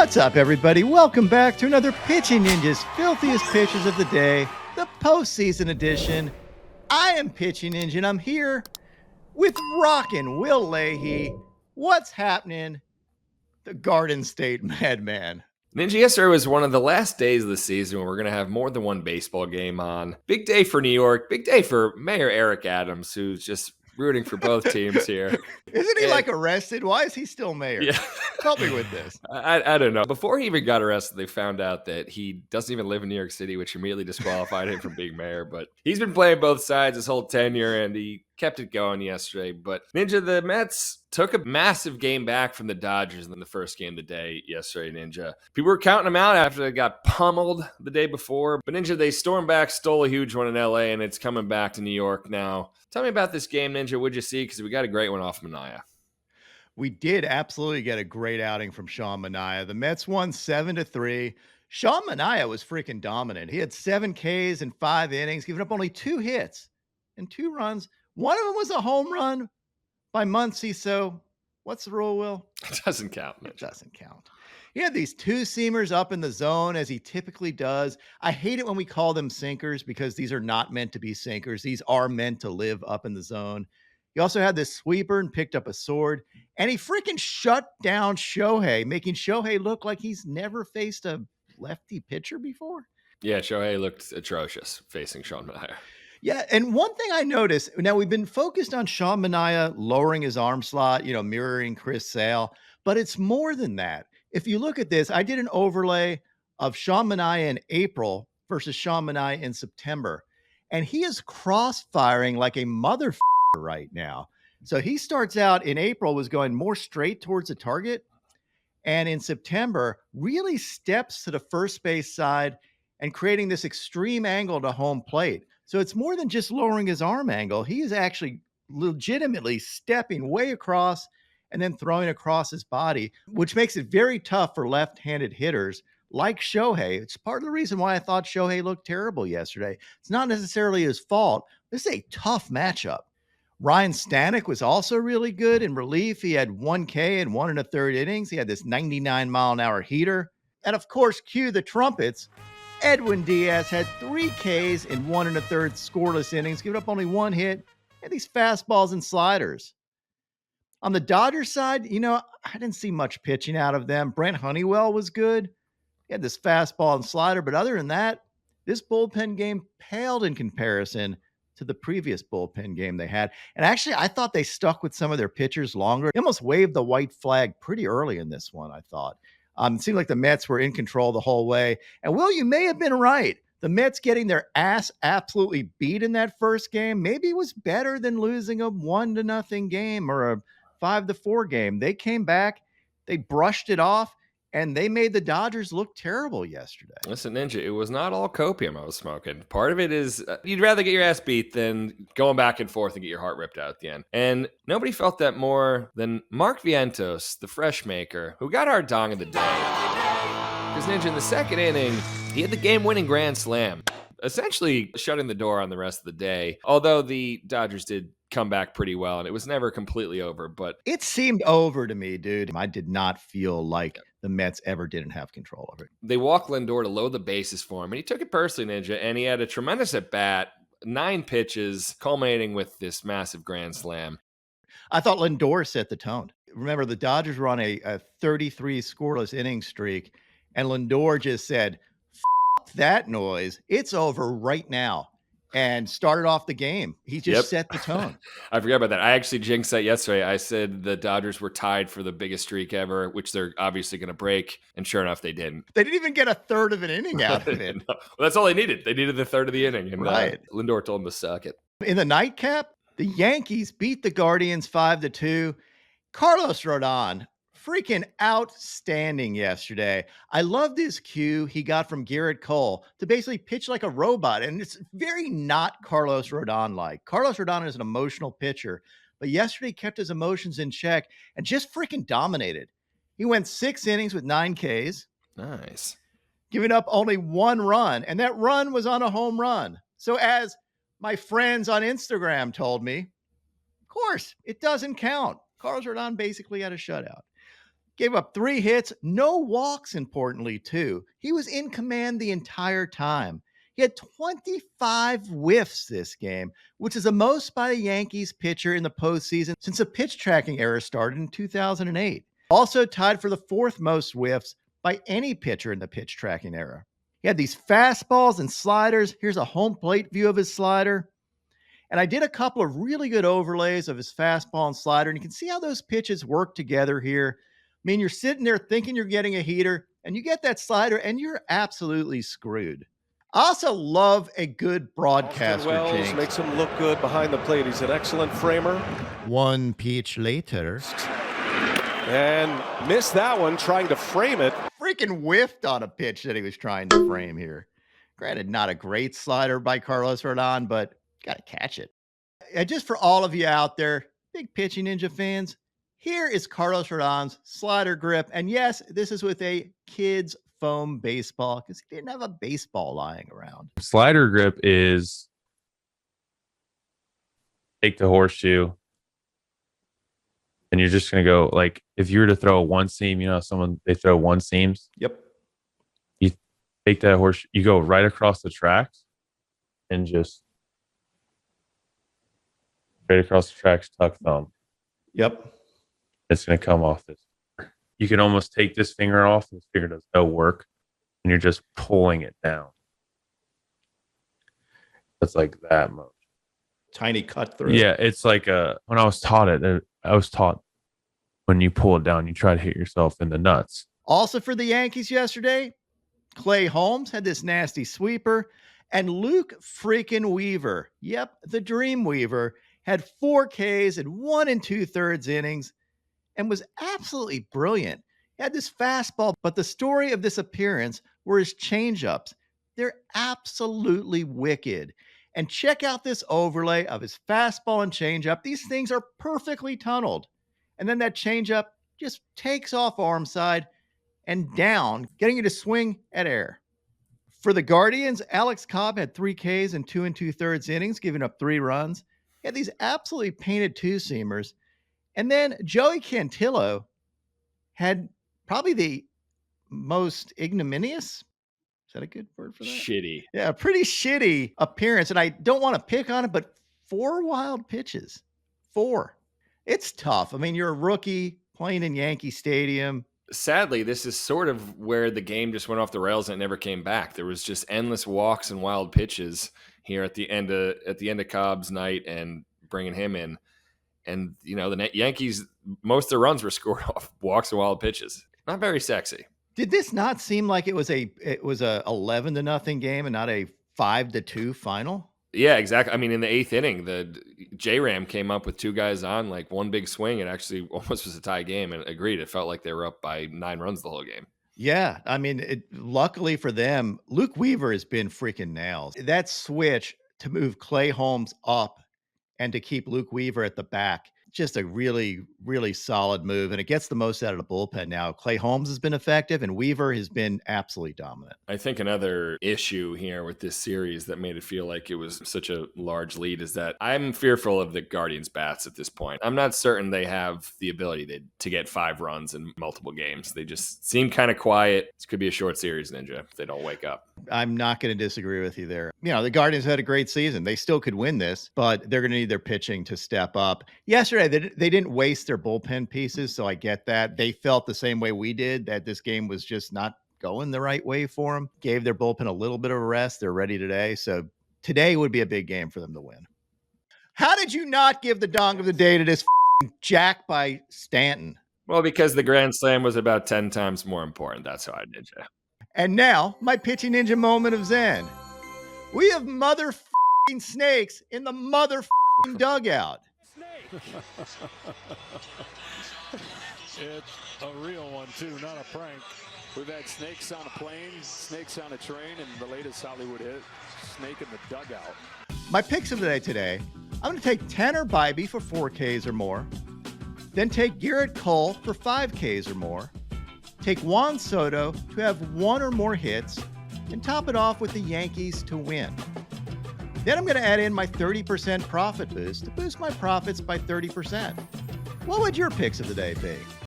What's up, everybody? Welcome back to another Pitching Ninja's filthiest pitches of the day, the postseason edition. I am Pitching Ninja, and I'm here with Rockin' Will Leahey. What's happening? The Garden State Madman. Ninja, yesterday was one of the last days of the season when we're going to have more than one baseball game on. Big day for New York. Big day for Mayor Eric Adams, who's just rooting for both teams here. Isn't he arrested? Why is he still mayor? Yeah. Help me with this. I don't know. Before he even got arrested, they found out that he doesn't even live in New York City, which immediately disqualified him from being mayor. But he's been playing both sides his whole tenure, and he kept it going yesterday. But Ninja, the Mets took a massive game back from the Dodgers in the first game of the day yesterday, Ninja. People were counting them out after they got pummeled the day before. But Ninja, they stormed back, stole a huge one in LA, and it's coming back to New York now. Tell me about this game, Ninja. What'd you see? Because we got a great one off Manaea. We did absolutely get a great outing from Sean Manaea. The Mets won 7-3. Sean Manaea was freaking dominant. He had 7 Ks in 5 innings, giving up only 2 hits and 2 runs. One of them was a home run by Muncy. So what's the rule, Will? It doesn't count, Ninja. It doesn't count. He had these 2 seamers up in the zone, as he typically does. I hate it when we call them sinkers because these are not meant to be sinkers. These are meant to live up in the zone. He also had this sweeper and picked up a sword, and he freaking shut down Shohei, making Shohei look like he's never faced a lefty pitcher before. Yeah, Shohei looked atrocious facing Sean Manaea. Yeah, and one thing I noticed, now we've been focused on Sean Manaea lowering his arm slot, mirroring Chris Sale, but it's more than that. If you look at this, I did an overlay of Sean Manaea in April versus Sean Manaea in September, and he is cross-firing like a motherfucker right now. So he starts out in April, was going more straight towards the target, and in September really steps to the first base side and creating this extreme angle to home plate. So it's more than just lowering his arm angle. He is actually legitimately stepping way across and then throwing across his body, which makes it very tough for left-handed hitters like Shohei. It's part of the reason why I thought Shohei looked terrible yesterday. It's not necessarily his fault. This is a tough matchup. Ryan Stanek was also really good in relief. He had 1 K in 1 1/3 innings. He had this 99-mile-an-hour heater. And of course, cue the trumpets. Edwin Diaz had 3 Ks in 1 1/3 scoreless innings, giving up only 1 hit, and these fastballs and sliders. On the Dodgers side, I didn't see much pitching out of them. Brent Honeywell was good. He had this fastball and slider, but other than that, this bullpen game paled in comparison to the previous bullpen game they had. And actually, I thought they stuck with some of their pitchers longer. They almost waved the white flag pretty early in this one, I thought. It seemed like the Mets were in control the whole way. And Will, you may have been right. The Mets getting their ass absolutely beat in that first game maybe was better than losing a 1-0 game or a 5-4 game. They came back, they brushed it off, and they made the Dodgers look terrible yesterday. Listen, Ninja, it was not all copium I was smoking. Part of it is you'd rather get your ass beat than going back and forth and get your heart ripped out at the end. And nobody felt that more than Mark Vientos, the fresh maker, who got our dong of the day. Because, Ninja, in the second inning, he had the game-winning grand slam, essentially shutting the door on the rest of the day. Although the Dodgers did come back pretty well, and it was never completely over. But it seemed over to me, dude. I did not feel like the Mets ever didn't have control of it. They walked Lindor to load the bases for him, and he took it personally, Ninja, and he had a tremendous at-bat, 9 pitches, culminating with this massive grand slam. I thought Lindor set the tone. Remember, the Dodgers were on a 33 scoreless inning streak, and Lindor just said, "F that noise. It's over right now." And started off the game. He just set the tone. I forgot about that. I actually jinxed that yesterday. I said the Dodgers were tied for the biggest streak ever, which they're obviously going to break. And sure enough, they didn't. They didn't even get a third of an inning out of it. No. Well, that's all they needed. They needed the third of the inning. And right. Lindor told them to suck it. In the nightcap, the Yankees beat the Guardians 5-2. Carlos Rodon, freaking outstanding yesterday. I loved his cue he got from Garrett Cole to basically pitch like a robot. And it's very not Carlos Rodon-like. Carlos Rodon is an emotional pitcher, but yesterday kept his emotions in check and just freaking dominated. He went 6 innings with 9 Ks. Nice. Giving up only 1 run, and that run was on a home run. So as my friends on Instagram told me, of course, it doesn't count. Carlos Rodon basically had a shutout. Gave up 3 hits, no walks, importantly, too. He was in command the entire time. He had 25 whiffs this game, which is the most by a Yankees pitcher in the postseason since the pitch tracking era started in 2008. Also tied for the 4th most whiffs by any pitcher in the pitch tracking era. He had these fastballs and sliders. Here's a home plate view of his slider. And I did a couple of really good overlays of his fastball and slider, and you can see how those pitches work together here. I mean, you're sitting there thinking you're getting a heater, and you get that slider, and you're absolutely screwed. I also love a good broadcaster. Wells Jinx. makes him look good behind the plate. He's an excellent framer. One pitch later. And missed that one, trying to frame it. Freaking whiffed on a pitch that he was trying to frame here. Granted, not a great slider by Carlos Rodon, but got to catch it. And just for all of you out there, big Pitching Ninja fans, here is Carlos Rodon's slider grip. And yes, this is with a kid's foam baseball because he didn't have a baseball lying around. Slider grip is take the horseshoe and you're just going to go, like, if you were to throw a one seam, you know, they throw one seams. Yep. You take that horseshoe, you go right across the tracks and just straight across the tracks, tuck thumb. Yep. It's going to come off this. You can almost take this finger off and this finger does no work and you're just pulling it down. It's like that much. Tiny cut through. Yeah, it's like when I was taught when you pull it down, you try to hit yourself in the nuts. Also for the Yankees yesterday, Clay Holmes had this nasty sweeper, and Luke freaking Weaver, yep, the Dream Weaver, had 4 Ks in 1 2/3 innings and was absolutely brilliant. He had this fastball, but the story of this appearance were his changeups. They're absolutely wicked. And check out this overlay of his fastball and changeup. These things are perfectly tunneled. And then that changeup just takes off arm side and down, getting you to swing at air. For the Guardians, Alex Cobb had 3 Ks in 2 2/3 innings, giving up 3 runs. He had these absolutely painted 2-seamers. And then Joey Cantillo had probably the most ignominious, is that a good word for that? Shitty. Yeah, pretty shitty appearance. And I don't want to pick on it, but 4 wild pitches. 4. It's tough. I mean, you're a rookie playing in Yankee Stadium. Sadly, this is sort of where the game just went off the rails and it never came back. There was just endless walks and wild pitches here at the end of Cobb's night and bringing him in. And, you know, the Yankees, most of their runs were scored off walks and wild pitches. Not very sexy. Did this not seem like it was a 11-0 game and not a 5-2 final? Yeah, exactly. I mean, in the 8th inning, the J-Ram came up with 2 guys on, like one big swing. It actually almost was a tie game, and agreed. It felt like they were up by 9 runs the whole game. Yeah, I mean, luckily for them, Luke Weaver has been freaking nails. That switch to move Clay Holmes up and to keep Luke Weaver at the back, just a really, really solid move. And it gets the most out of the bullpen now. Clay Holmes has been effective and Weaver has been absolutely dominant. I think another issue here with this series that made it feel like it was such a large lead is that I'm fearful of the Guardians' bats at this point. I'm not certain they have the ability to get 5 runs in multiple games. They just seem kind of quiet. This could be a short series, Ninja, if they don't wake up. I'm not going to disagree with you there. You know, the Guardians had a great season. They still could win this, but they're going to need their pitching to step up. Yesterday, they didn't waste their bullpen pieces, so I get that. They felt the same way we did, that this game was just not going the right way for them. Gave their bullpen a little bit of a rest. They're ready today, so today would be a big game for them to win. How did you not give the dong of the day to this jack by Stanton? Well, because the Grand Slam was about 10 times more important. That's how I did, Ninja. And now, my Pitching Ninja moment of Zen. We have mother snakes in the mother dugout. It's a real one, too, not a prank. We've had snakes on a plane, snakes on a train, and the latest Hollywood hit, snake in the dugout. My picks of the day today, I'm going to take Tanner Bybee for 4 Ks or more. Then take Garrett Cole for 5 Ks or more. Take Juan Soto to have 1 or more hits. And top it off with the Yankees to win. Then I'm going to add in my 30% profit boost to boost my profits by 30%. What would your picks of the day be?